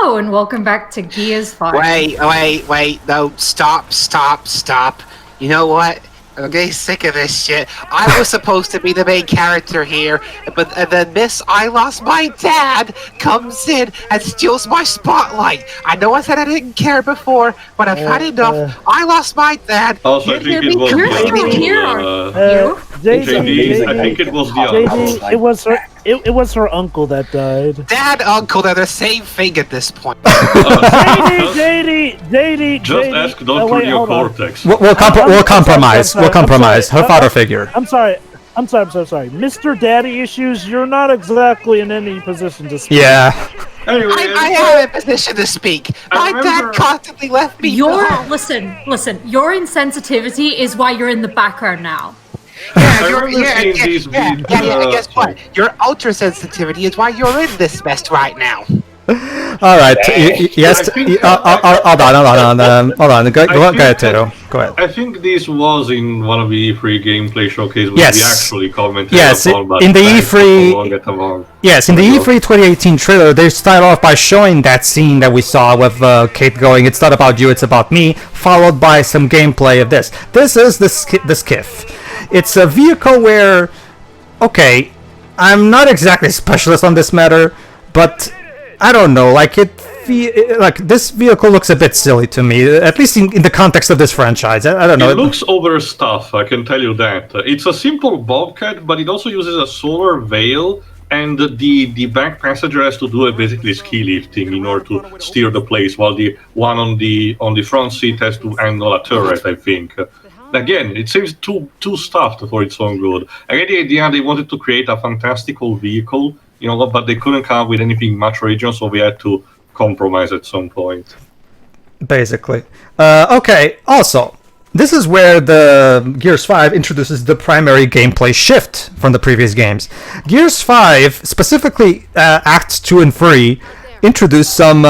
Hello and welcome back to Gears 5. Wait, no, stop. You know what? I'm getting sick of this shit. I was supposed to be the main character here, but then Miss I Lost My Dad comes in and steals my spotlight. I know I said I didn't care before, but I've had enough. I lost my dad. Also, I think it was You're still here, aren't you? JD, I think it was the JD, it was her uncle that died. Dad, uncle, they're the same thing at this point. JD. Just ask Dr. Neocortex. We'll compromise. We'll compromise. Her father figure. I'm sorry. Mr. Daddy Issues, you're not exactly in any position to speak. Yeah. Anyway, I am in position to speak. My dad constantly left me behind. Listen, your insensitivity is why you're in the background now. And guess what? Your ultra sensitivity is why you're in this mess right now. All right. Yes. Hold on. Go ahead, Pedro. Go ahead. I think this was in one of the E3 gameplay showcases where we actually commented upon in the E3. Yes, in the E3 2018 trailer, they start off by showing that scene that we saw with Kait going, "It's not about you, it's about me," followed by some gameplay of this. This is the Skiff. It's a vehicle where, okay, I'm not exactly a specialist on this matter, but I don't know, like this vehicle looks a bit silly to me, at least in the context of this franchise. I don't know. It looks overstuffed, I can tell you that. It's a simple Bobcat, but it also uses a solar veil, and the back passenger has to do basically ski lifting in order to steer the place, while the one on the front seat has to handle a turret, I think. Again, it seems too stuffed for its own good. I get the idea they wanted to create a fantastical vehicle, but they couldn't come up with anything much original, so we had to compromise at some point. Basically. Okay, also, this is where the Gears 5 introduces the primary gameplay shift from the previous games. Gears 5, specifically Acts 2 and 3, introduced some,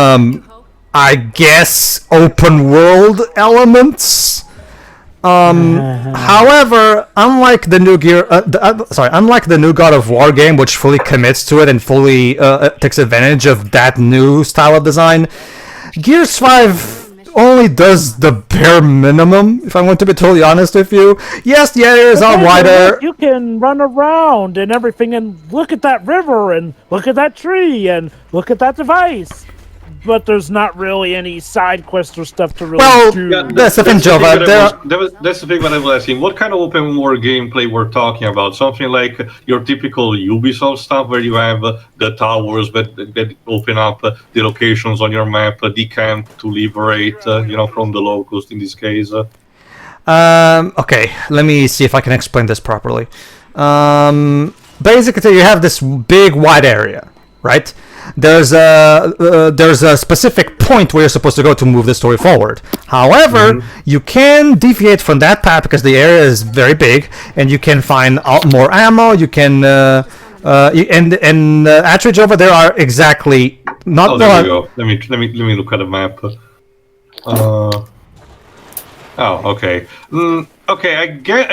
I guess, open world elements. However, unlike the new God of War game, which fully commits to it and fully takes advantage of that new style of design, Gears 5 only does the bare minimum, if I'm going to be totally honest with you. Yes, the areas are wider. You can run around and everything and look at that river and look at that tree and look at that device. But there's not really any side quests or stuff to really do. Yeah, that's the thing, Jova. That's the thing that I was asking. What kind of open world gameplay we're talking about? Something like your typical Ubisoft stuff, where you have the towers that open up the locations on your map, the camp to liberate, from the locust in this case. Okay, let me see if I can explain this properly. Basically, you have this big wide area, right? There's a specific point where you're supposed to go to move the story forward. However, you can deviate from that path because the area is very big, and you can find more ammo. You can Attridge over there are exactly not. There we go. Let me look at the map. Okay. Okay, I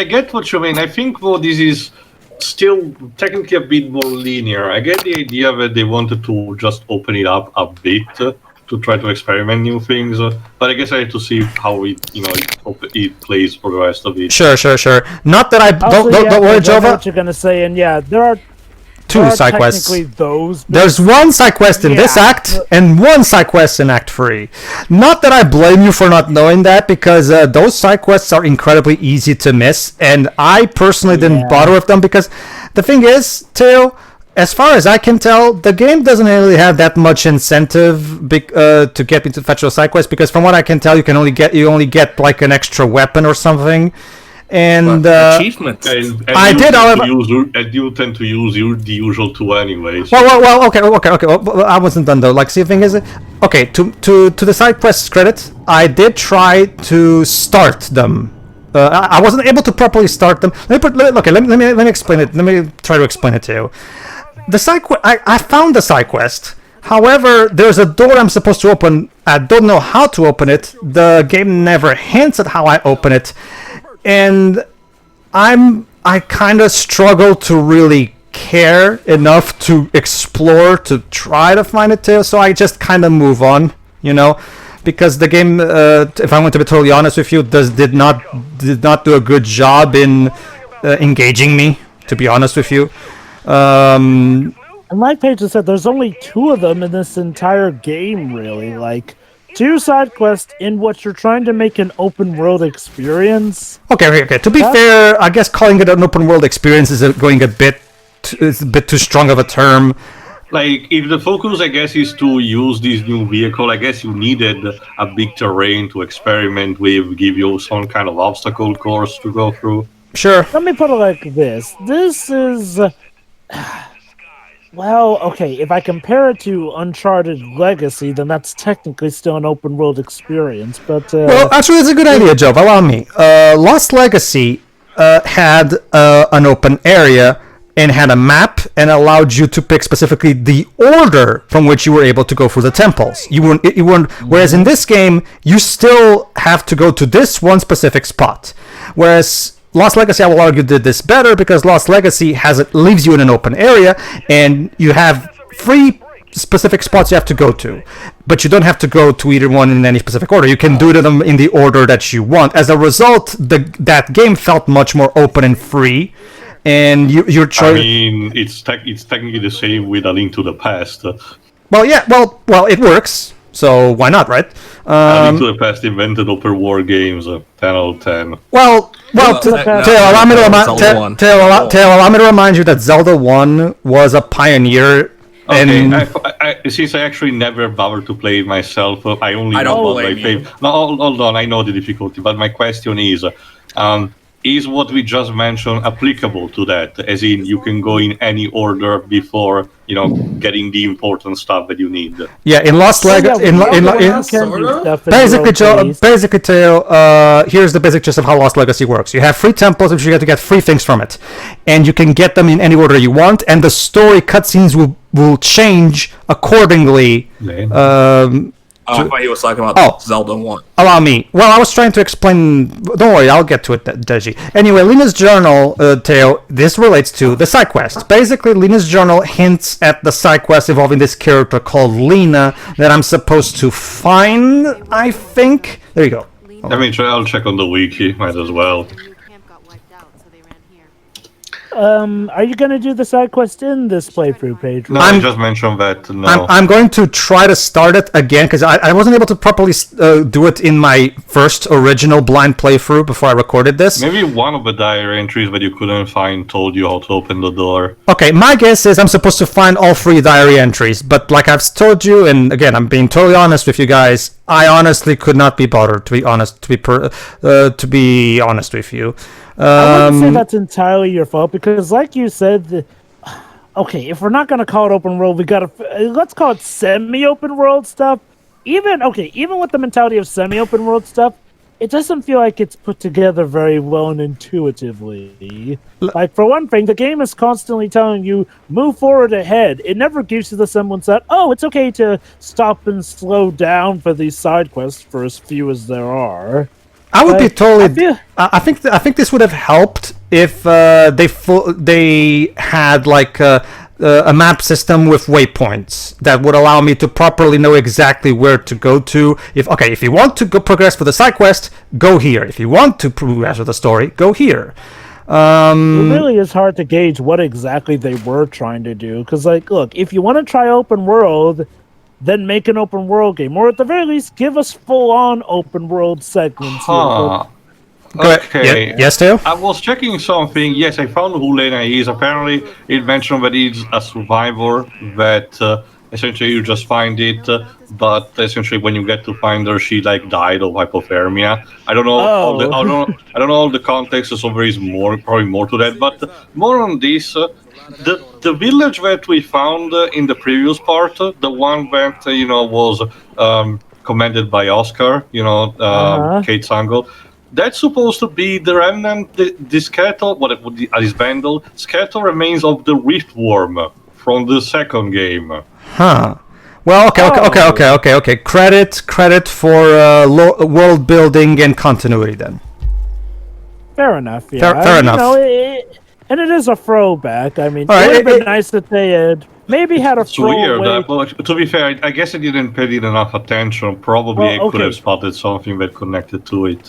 get what you mean. I think this is still technically a bit more linear. I get the idea that they wanted to just open it up a bit to try to experiment new things, but I guess I have to see how it plays for the rest of it. Sure. Not that I don't worry, Jova. I know what you're gonna say, and there are two side quests. Those, there's one side quest in this act and one side quest in Act 3. Not that I blame you for not knowing that, because those side quests are incredibly easy to miss, and I personally didn't bother with them because the thing is, Teo, as far as I can tell, the game doesn't really have that much incentive to get into fetch those side quests, because from what I can tell, you only get like an extra weapon or something. And achievements. And I did, however. You tend to use the usual tool anyway. So. Well, okay. Well, I wasn't done though. Like, see, the thing is, okay. To the side quests' credit, I did try to start them. I wasn't able to properly start them. Let me explain it. Let me try to explain it to you. The side quest. I found the side quest. However, there's a door I'm supposed to open. I don't know how to open it. The game never hints at how I open it. And I kind of struggle to really care enough to explore, to try to find a tail, so I just kind of move on, because the game, if I want to be totally honest with you, did not do a good job in engaging me, to be honest with you. And like Pedro said, there's only 2 of them in this entire game, really. Like, 2 side quests in what you're trying to make an open world experience. Okay. To be fair, I guess calling it an open world experience is going a bit too strong of a term. Like, if the focus, I guess, is to use this new vehicle, I guess you needed a big terrain to experiment with, give you some kind of obstacle course to go through. Sure. Let me put it like this. This is... Well, okay, if I compare it to Uncharted Legacy, then that's technically still an open world experience, but... Well, actually, it's a good idea, Joe. Allow me. Lost Legacy had an open area and had a map and allowed you to pick specifically the order from which you were able to go through the temples. You weren't. Whereas in this game, you still have to go to this one specific spot. Whereas Lost Legacy, I will argue, did this better because Lost Legacy leaves you in an open area and you have 3 specific spots you have to go to, but you don't have to go to either one in any specific order. You can do them in the order that you want. As a result, that game felt much more open and free. And you're trying. I mean, it's technically the same with A Link to the Past. Well, yeah, well, it works. So why not, right? A Link to the Past invented open world games. 10 out of 10. Well, Tail, allow me to remind you that Zelda 1 was a pioneer. Okay, since I actually never bothered to play it myself, I only know about my favorite. No, hold on, I know the difficulty, but my question is what we just mentioned applicable to that? As in, you can go in any order before, getting the important stuff that you need. Yeah, in Lost Legacy, basically, Tail, here's the basic gist of how Lost Legacy works. You have 3 temples, which you get to get 3 things from it, and you can get them in any order you want, and the story cutscenes will change accordingly. I thought he was talking about Zelda 1. Allow me. Well, I was trying to explain... Don't worry, I'll get to it, Deji. Anyway, Lena's Journal, Teo, this relates to the side quest. Basically, Lena's Journal hints at the side quest involving this character called Lena that I'm supposed to find, I think. There you go. I'll check on the wiki, might as well. Are you going to do the side quest in this playthrough, Pedro? No, I just mentioned that, no. I'm going to try to start it again, because I wasn't able to properly do it in my first original blind playthrough before I recorded this. Maybe one of the diary entries that you couldn't find told you how to open the door. Okay, my guess is I'm supposed to find all 3 diary entries, but like I've told you, and again, I'm being totally honest with you guys, I honestly could not be bothered, to be honest with you. I wouldn't say that's entirely your fault because, like you said, okay, if we're not going to call it open world, let's call it semi-open world stuff. Even with the mentality of semi-open world stuff, it doesn't feel like it's put together very well and intuitively. Like, for one thing, the game is constantly telling you, move forward ahead. It never gives you the semblance that, it's okay to stop and slow down for these side quests for as few as there are. I would be totally. I think this would have helped if they had like a map system with waypoints that would allow me to properly know exactly where to go to. If you want to progress with the side quest, go here. If you want to progress with the story, go here. It really is hard to gauge what exactly they were trying to do. Because, look, if you want to try open world, then make an open world game, or at the very least, give us full-on open world segments. Okay. Yes, Theo? I was checking something. Yes, I found who Lena is. Apparently, it mentioned that he's a survivor. That essentially you just find it, but essentially when you get to find her, she died of hypothermia. I don't know. I don't know all the context, so there is probably more to that. But more on this. The village that we found in the previous part, the one that was commanded by Oscar, Kait's uncle, that's supposed to be the remnant, the skeletal, skeletal remains of the Riftworm from the second game. Huh. Well, okay. Credit for world building and continuity then. Fair enough. Yeah. Fair enough. And it is a throwback. I mean, All right, it would have been nice if they had maybe had a It's weird. throwaway. Well, to be fair, I guess I didn't pay it enough attention. Probably I could have spotted something that connected to it.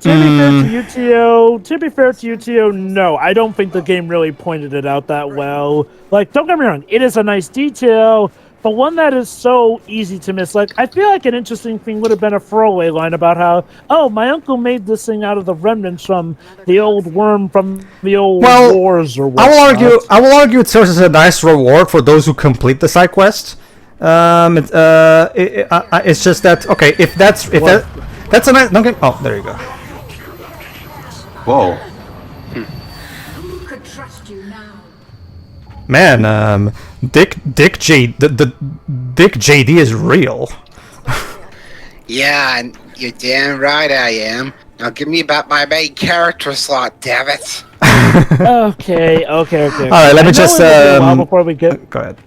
To be fair to UTO, no, I don't think the game really pointed it out that well. Like, don't get me wrong, it is a nice detail, but one that is so easy to miss. Like, I feel like an interesting thing would have been a throwaway line about how, oh, my uncle made this thing out of the remnants from the old worm from the old wars or whatnot. I will argue it serves as a nice reward for those who complete the side quest. It's just that that's a nice. Okay, oh, there you go. Whoa. Could trust you now. Man, Dick JD is real. Yeah, and you're damn right I am. Now give me back my main character slot, damn it. Okay. All right, let me just. Before we get. Go ahead.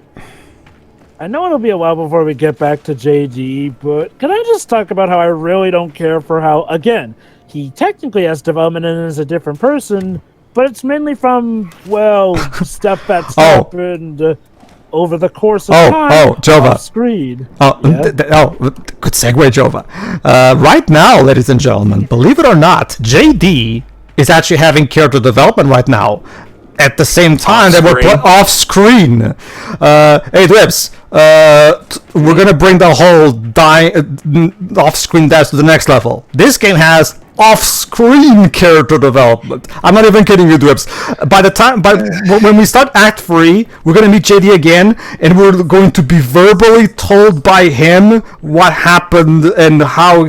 I know it'll be a while before we get back to JD, but can I just talk about how I really don't care for how, again, he technically has development and is a different person, but it's mainly from, well, stuff that's happened over the course of time. Jova. Screen. Good segue, Jova. Right now, ladies and gentlemen, believe it or not, JD is actually having character development right now. At the same time that we're off screen. Hey, Dwibs, we're gonna bring the whole off screen dash to the next level. This game has off-screen character development. I'm not even kidding you, Dwibs. When we start Act 3, we're gonna meet JD again, and we're going to be verbally told by him what happened and how.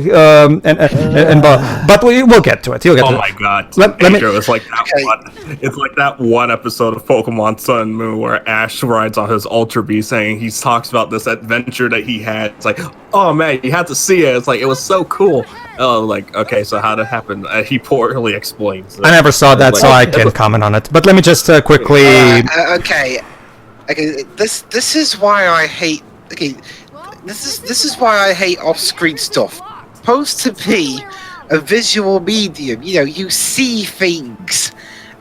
But we'll get to it. You'll get to it. Oh my god, Pedro, it's like that one. It's like that one episode of Pokemon Sun and Moon where Ash rides on his Ultra Bee, saying he talks about this adventure that he had. It's like, oh man, you had to see it. It's like it was so cool. Oh, like okay, so how did it happen? He poorly explains it. I never saw that, so I can't comment on it. But let me just quickly. Okay. This is why I hate. Okay, this is why I hate off-screen stuff. Supposed to be a visual medium. You know, you see things,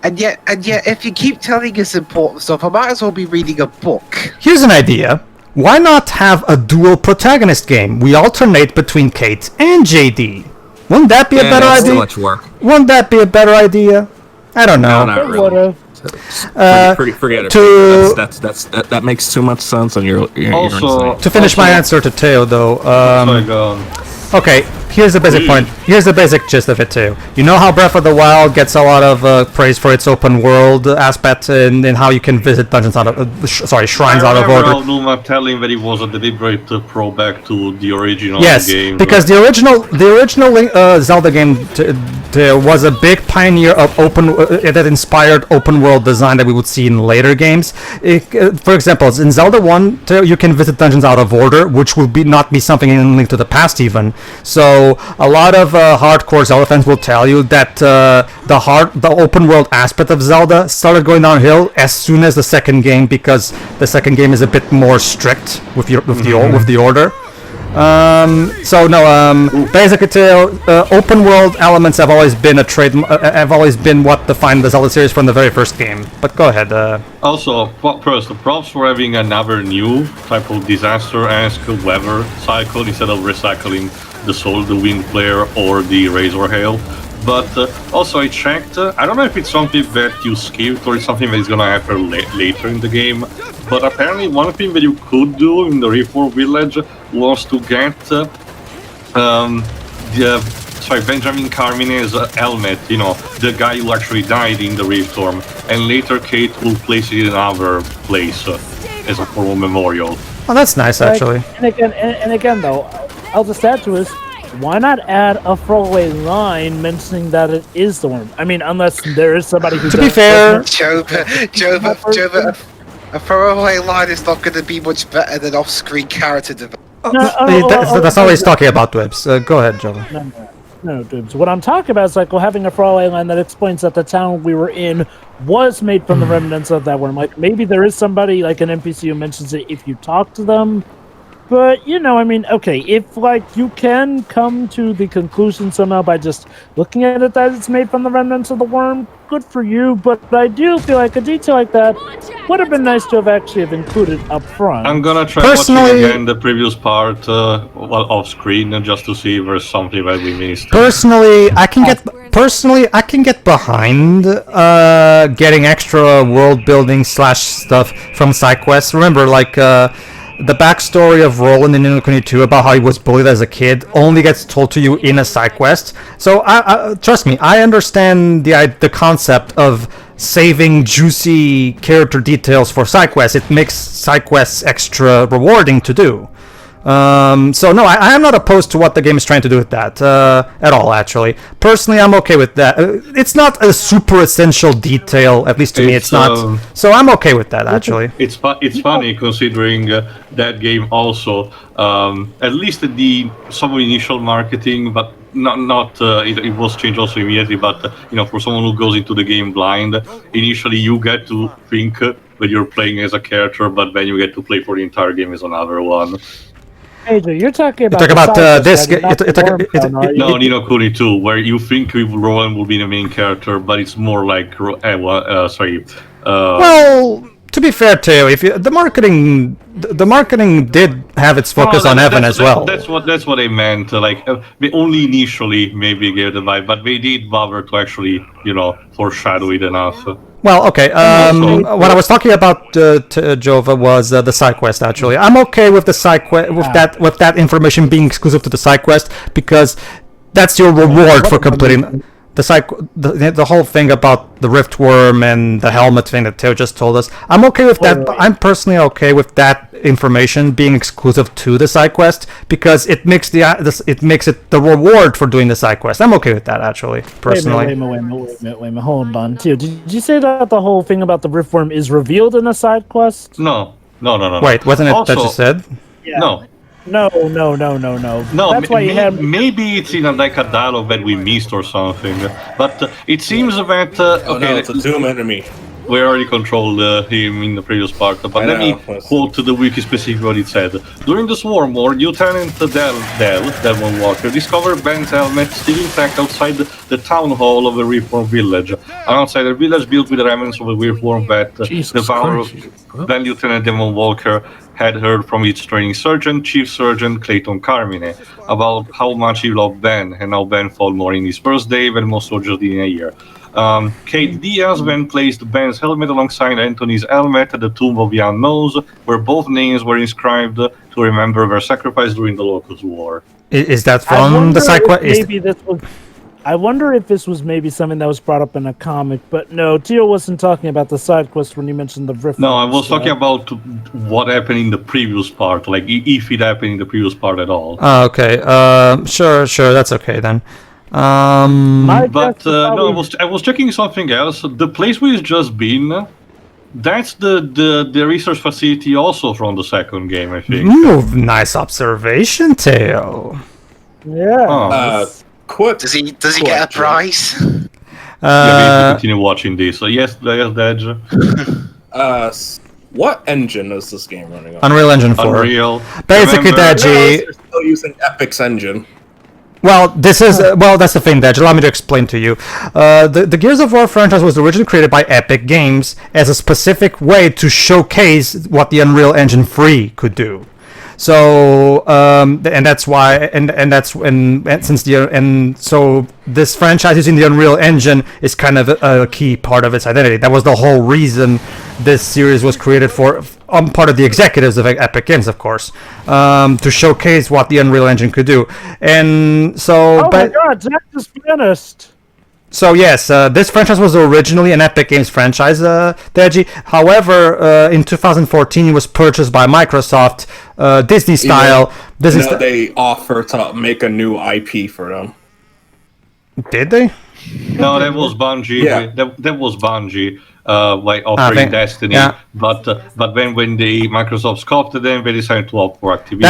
and yet, if you keep telling us important stuff, I might as well be reading a book. Here's an idea. Why not have a dual protagonist game? We alternate between Kait and JD. Wouldn't that be a better idea? Too much work. Wouldn't that be a better idea? I don't know. No, not really. Forget it. That makes too much sense, and you're Also, to finish my answer to Teo, though. Okay, here's the basic point. Here's the basic gist of it too. You know how Breath of the Wild gets a lot of praise for its open world aspect and how you can visit dungeons out of shrines out of order. I'm telling that it was a deliberate throwback to the original game. Yes, because the original Zelda game was a big pioneer of that inspired open world design that we would see in later games. For example, in Zelda 1, you can visit dungeons out of order, which will not be something in Link to the Past even. So a lot of hardcore Zelda fans will tell you that the open world aspect of Zelda started going downhill as soon as the second game, because the second game is a bit more strict with the order. Basically, open world elements have always been have always been what defined the Zelda series from the very first game. But go ahead. Also, first, props for having another new type of disaster-esque weather cycle instead of recycling the Soul, the Wind Flare, or the Razor Hail. But also, I checked. I don't know if it's something that you skipped or it's something that is gonna happen later in the game. But apparently, one thing that you could do in the Reform Village was to get Benjamin Carmine's helmet. You know, the guy who actually died in the Reform, and later Kait will place it in another place as a formal memorial. Oh, that's nice, actually. And again, though, I'll just add to this. Why not add a throwaway line mentioning that it is the worm? I mean, unless there is somebody who. To be fair, Jova, a throwaway line is not going to be much better than off-screen character development. That's not what he's talking about, Dwibs. Go ahead, Jova. No, Dwibs. What I'm talking about is like having a throwaway line that explains that the town we were in was made from the remnants of that worm. Like maybe there is somebody like an NPC who mentions it if you talk to them. But, I mean, okay, if, you can come to the conclusion somehow by just looking at it that it's made from the remnants of the worm, good for you, but I do feel like a detail like that would have been nice to have included up front. I'm gonna try watching again the previous part off screen just to see if there's something that we missed. Personally, I can get behind getting extra world building / stuff from side quests. Remember, the backstory of Roland in Nino Kuni 2 about how he was bullied as a kid only gets told to you in a side quest. So trust me, I understand the concept of saving juicy character details for side quests. It makes side quests extra rewarding to do. So no, I am not opposed to what the game is trying to do with that at all. Actually, personally, I'm okay with that. It's not a super essential detail, at least to me. It's not. So I'm okay with that. Actually, it's funny considering that game also at least some initial marketing, but not it was changed also immediately. But for someone who goes into the game blind, initially you get to think that you're playing as a character, but then you get to play for the entire game as another one. Pedro, you're talking about this. No, Nino Kuni 2, where you think Rowan will be the main character, but it's more like well, to be fair, Teo, the marketing did have its focus on Evan as well. That's what I meant. They only initially maybe gave the vibe, but they did bother to actually foreshadow it enough. Well, okay. What I was talking about, Jova, was the side quest. Actually, I'm okay with the side quest with that information being exclusive to the side quest because that's your reward for completing the whole thing about the rift worm and the helmet thing that Teo just told us. I'm okay with that. But I'm personally okay with that information being exclusive to the side quest because it makes it the reward for doing the side quest. I'm okay with that actually, personally. Wait a minute. Hold on, Teo. Did you say that the whole thing about the rift worm is revealed in the side quest? No. Wait, wasn't it also, that you said? Yeah. No. No. That's why you had. Maybe it's in a dialogue that we missed or something. But it seems that it's a Doom enemy. We already controlled him in the previous part. But let me quote to the wiki specific what it said. During the Swarm War, Lieutenant Delmon Walker discovered Ben's helmet still intact outside the town hall of the Reform village. An outsider village built with the remnants of a Reform that then Lieutenant Delmon Walker had heard from its training sergeant, Chief Sergeant Clayton Carmine, about how much he loved Ben, and how Ben fought more in his first day than most soldiers did in a year. Kait Diaz then placed Ben's helmet alongside Anthony's helmet at the Tomb of the Unknowns, where both names were inscribed to remember their sacrifice during the Locust War. Is that from the side quest? I wonder if this was maybe something that was brought up in a comic, but no, Teo wasn't talking about the side quest when you mentioned the rift. No, I was talking about what happened in the previous part, like if it happened in the previous part at all. Oh, okay. Sure, that's okay then. I was checking something else. The place we've just been, that's the research facility also from the second game, I think. Ooh, nice observation, Teo. Yeah. Does he get a prize? Let me continue watching this. Yes, Dej. What engine is this game running on? Unreal Engine 4. Unreal. Basically, Deji. They're still using Epic's engine. Well, that's the thing, Dej. Allow me to explain to you. The Gears of War franchise was originally created by Epic Games as a specific way to showcase what the Unreal Engine 3 could do. So and that's why so this franchise using the Unreal Engine is kind of a key part of its identity. That was the whole reason this series was created for. I'm part of the executives of Epic Games, of course, to showcase what the Unreal Engine could do. And so, my God, Zach just finished. So yes, this franchise was originally an Epic Games franchise, Deji. However, in 2014, it was purchased by Microsoft, Disney style. They offer to make a new IP for them. Did they? No, that was Bungie. Yeah. That was Bungie. By offering Destiny, but then when the Microsoft scoffed at them, they decided to opt for Activision.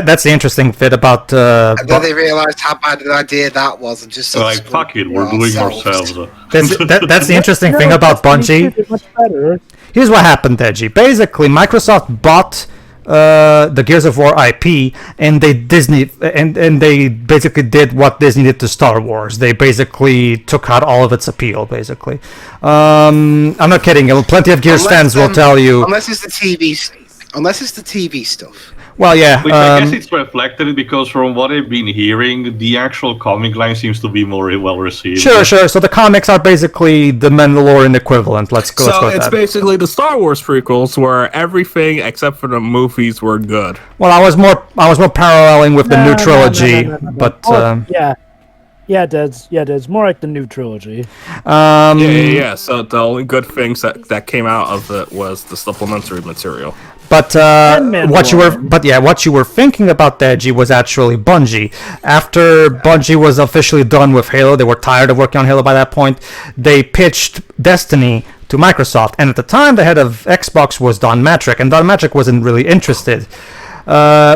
That's the interesting bit about. And then they realised how bad an idea that was, and just like fuck it, we're doing ourselves. That's the interesting thing about Bungie. Here's what happened, Deji. Basically, Microsoft bought the Gears of War IP, and they they basically did what Disney did to Star Wars. They basically took out all of its appeal. Basically, I'm not kidding. Plenty of Gears fans will tell you. Unless it's the TV stuff. Well, yeah. Which I guess it's reflected because from what I've been hearing, the actual comic line seems to be more well received. Sure. So the comics are basically the Mandalorian equivalent. Let's go. So it's basically the Star Wars prequels where everything except for the movies were good. Well, I was more paralleling with the new trilogy, but Yeah, Des. More like the new trilogy. Yeah. So the only good things that came out of it was the supplementary material. But what you were thinking about, Deji, was actually Bungie. After Bungie was officially done with Halo, they were tired of working on Halo by that point. They pitched Destiny to Microsoft, and at the time, the head of Xbox was Don Matrick, and Don Matrick wasn't really interested.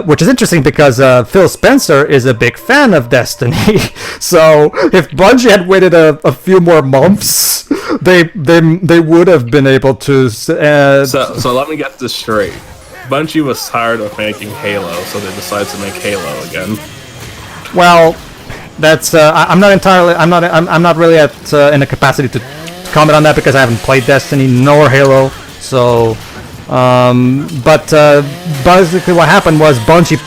Which is interesting because Phil Spencer is a big fan of Destiny. So if Bungie had waited a few more months, they would have been able to. So let me get this straight. Bungie was tired of making Halo, so they decided to make Halo again. Well, that's I'm not really in a capacity to comment on that because I haven't played Destiny nor Halo. So. But basically what happened was Bungie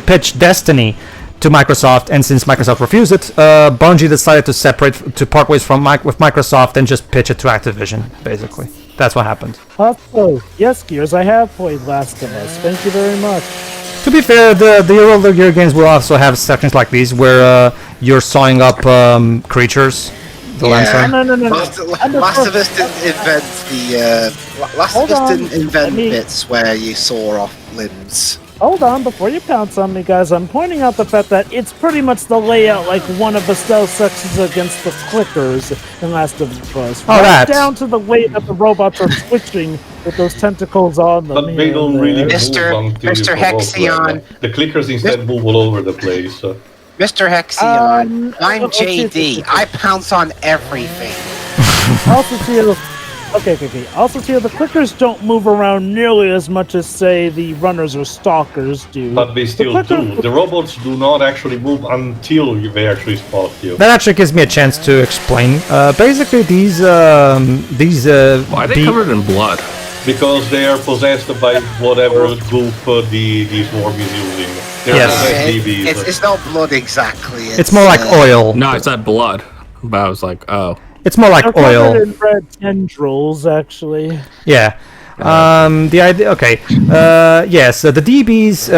pitched Destiny to Microsoft, and since Microsoft refused it, Bungie decided to part ways with Microsoft and just pitch it to Activision. Basically, that's what happened. Also, yes, Gears, I have played Last of Us. Thank you very much. To be fair, the older Gear games will also have sections like these where you're sawing up creatures. No. Last of Us didn't invent bits where you saw off limbs. Hold on, before you pounce on me, guys, I'm pointing out the fact that it's pretty much the layout like one of the stealth sections against the clickers in Last of Us. Right down to the way that the robots are switching with those tentacles on them. But they don't really move Mr. Hexion. The clickers instead move all over the place. Mr. Hexion, I'm JD. I pounce on everything. Also, the clickers don't move around nearly as much as, say, the runners or stalkers do. But they still do. The robots do not actually move until they actually spot you. That actually gives me a chance to explain. Basically, these why are they covered in blood? Because they are possessed by whatever goof these worms is using. Yes. It's not blood exactly. It's more like oil. No, it's not blood. But I was like, oh. It's more like oil. In red tendrils, actually. Yeah. The idea. Okay. Yes. The DBs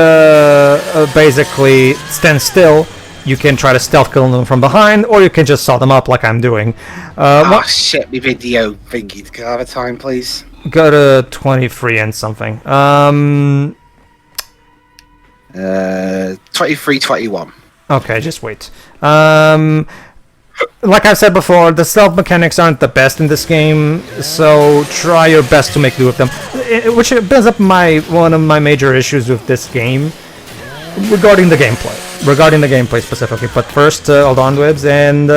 basically stand still. You can try to stealth kill them from behind, or you can just saw them up like I'm doing. Shit! My video thingy. Can I have a time, please? Go to 23 and something. 23:21. Okay, just wait. Like I said before, the stealth mechanics aren't the best in this game, so try your best to make do with them. Which brings up one of my major issues with this game regarding the gameplay specifically. But first, hold on, Wibs, and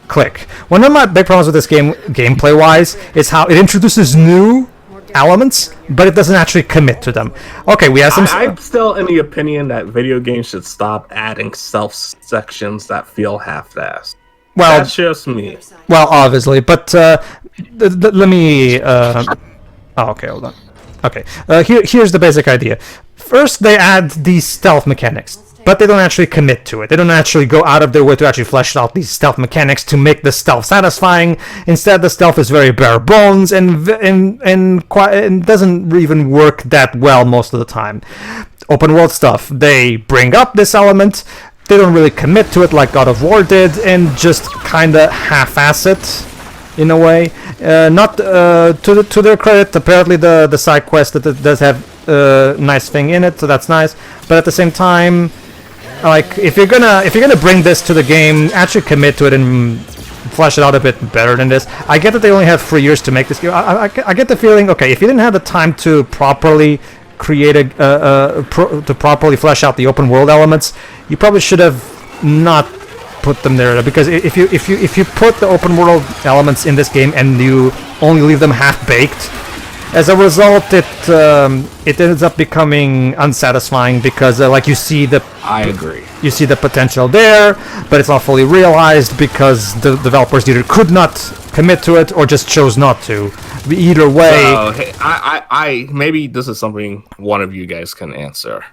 click. One of my big problems with this game, gameplay-wise, is how it introduces new elements, but it doesn't actually commit to them. Okay, we have some. I'm still in the opinion that video games should stop adding stealth sections that feel half-assed. Well, that's just me. Well, obviously, but let me. Okay, hold on. Okay, here's the basic idea. First, they add these stealth mechanics, but they don't actually commit to it. They don't actually go out of their way to actually flesh out these stealth mechanics to make the stealth satisfying. Instead, the stealth is very bare bones and doesn't even work that well most of the time. Open world stuff, they bring up this element. They don't really commit to it like God of War did, and just kind of half-ass it in a way. Not to their credit, apparently the side quest that does have a nice thing in it, so that's nice. But at the same time, like if you're gonna bring this to the game, actually commit to it and flesh it out a bit better than this. I get that they only have 3 years to make this game. I get the feeling, okay, if you didn't have the time to properly create to properly flesh out the open world elements, you probably should have not put them there, because if you put the open world elements in this game and you only leave them half baked, As a result, it ends up becoming unsatisfying because, like, you see the potential there, but it's not fully realized because the developers either could not commit to it or just chose not to. Either way, hey, I maybe this is something one of you guys can answer.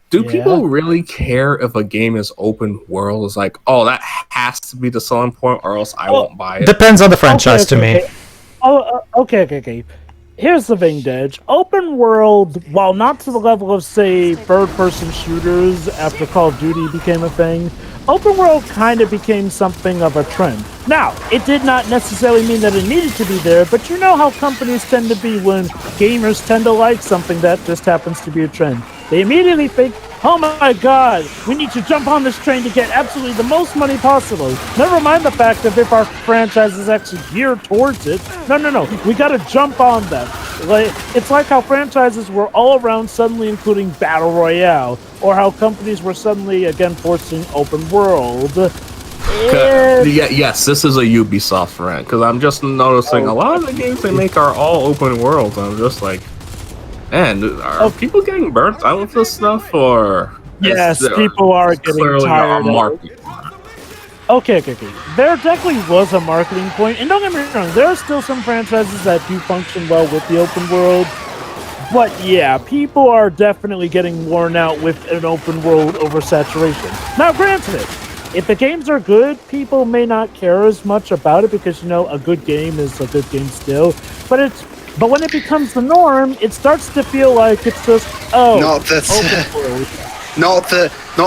Do people really care if a game is open world? It's like, oh, that has to be the selling point, or else I won't buy it. Depends on the franchise to me. Okay. Here's the thing, Dej. Open world, while not to the level of, say, third-person shooters after Call of Duty became a thing, open world kind of became something of a trend. Now, it did not necessarily mean that it needed to be there, but you know how companies tend to be when gamers tend to like something that just happens to be a trend. They immediately think, oh my god, we need to jump on this train to get absolutely the most money possible. Never mind the fact that if our franchise is actually geared towards it. No, we gotta jump on that. It's like how franchises were all around suddenly including Battle Royale, or how companies were suddenly again forcing open world. Yes, this is a Ubisoft rant, because I'm just noticing a lot of the games they make are all open worlds. I'm just like, man, are people getting burnt out with this stuff, or yes, people are getting tired of it. Okay. There definitely was a marketing point, and don't get me wrong, there are still some franchises that do function well with the open world, but yeah, people are definitely getting worn out with an open world oversaturation. Now, granted, if the games are good, people may not care as much about it because, you know, a good game is a good game still, but when it becomes the norm, it starts to feel like it's just, not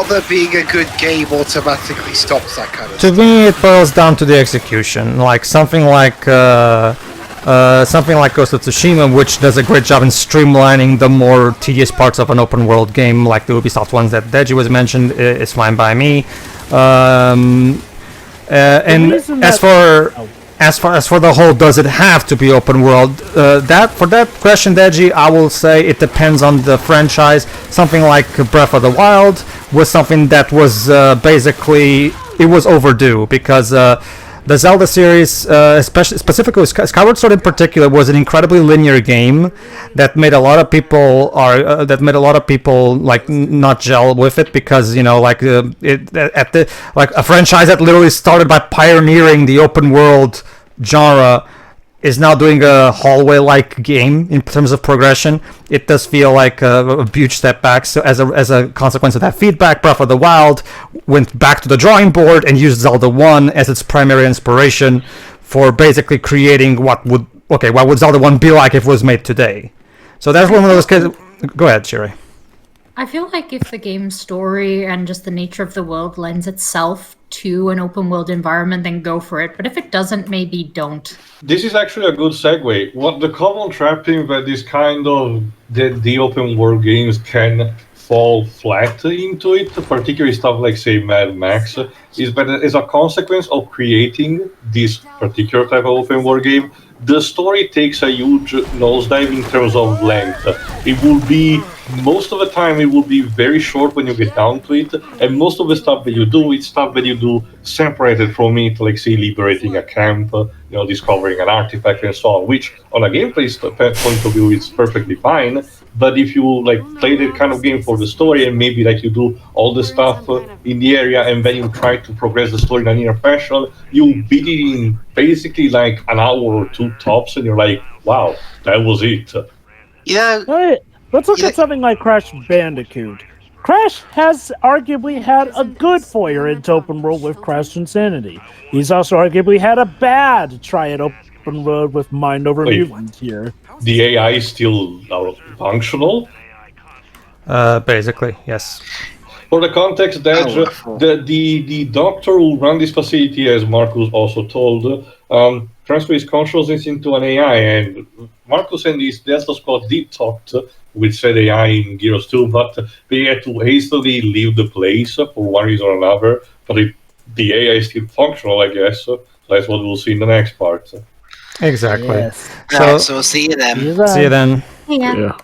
that being a good game automatically stops that kind of to stuff. me, it boils down to the execution. Like something like Ghost of Tsushima, which does a great job in streamlining the more tedious parts of an open world game, like the Ubisoft ones that Deji was mentioned, is fine by me. And as for the whole, does it have to be open world? For that question, Deji, I will say it depends on the franchise. Something like Breath of the Wild was something that was basically it was overdue because the Zelda series, specifically Skyward Sword in particular, was an incredibly linear game that made a lot of people like not gel with it because, you know, like a franchise that literally started by pioneering the open world genre is now doing a hallway-like game in terms of progression. It does feel like a huge step back. So as a consequence of that feedback, Breath of the Wild went back to the drawing board and used Zelda 1 as its primary inspiration for basically creating what would Zelda 1 be like if it was made today. So that's one of those cases. Go ahead, Shiri. I feel like if the game's story and just the nature of the world lends itself to an open world environment, then go for it. But if it doesn't, maybe don't. This is actually a good segue. What the common trapping that this kind of the open world games can fall flat into it, particularly stuff like, say, Mad Max, is that as a consequence of creating this particular type of open world game, the story takes a huge nosedive in terms of length. It will be, most of the time, it will be very short when you get down to it, and most of the stuff that you do, it's stuff that you do separated from it, like, say, liberating a camp, discovering an artifact and so on, which, on a gameplay point of view, is perfectly fine. But if you play that kind of game for the story and maybe you do all the stuff in the area and then you try to progress the story in a linear fashion, you beat it in basically an hour or two tops, and you're like, wow, that was it. Yeah. Let's look at something like Crash Bandicoot. Crash has arguably had a good foyer into open world with Crash Insanity. He's also arguably had a bad try at open world with Mind Over Mutant here. The AI is still functional? Basically, yes. For the context, that the doctor who ran this facility, as Marcus also told, transfer his consciousness into an AI, and Marcus and his Delta Squad did talk with said AI in Gears 2, but they had to hastily leave the place for one reason or another. But the AI is still functional, I guess. So that's what we'll see in the next part. Exactly. Yes. So see you then. See you then. Yeah.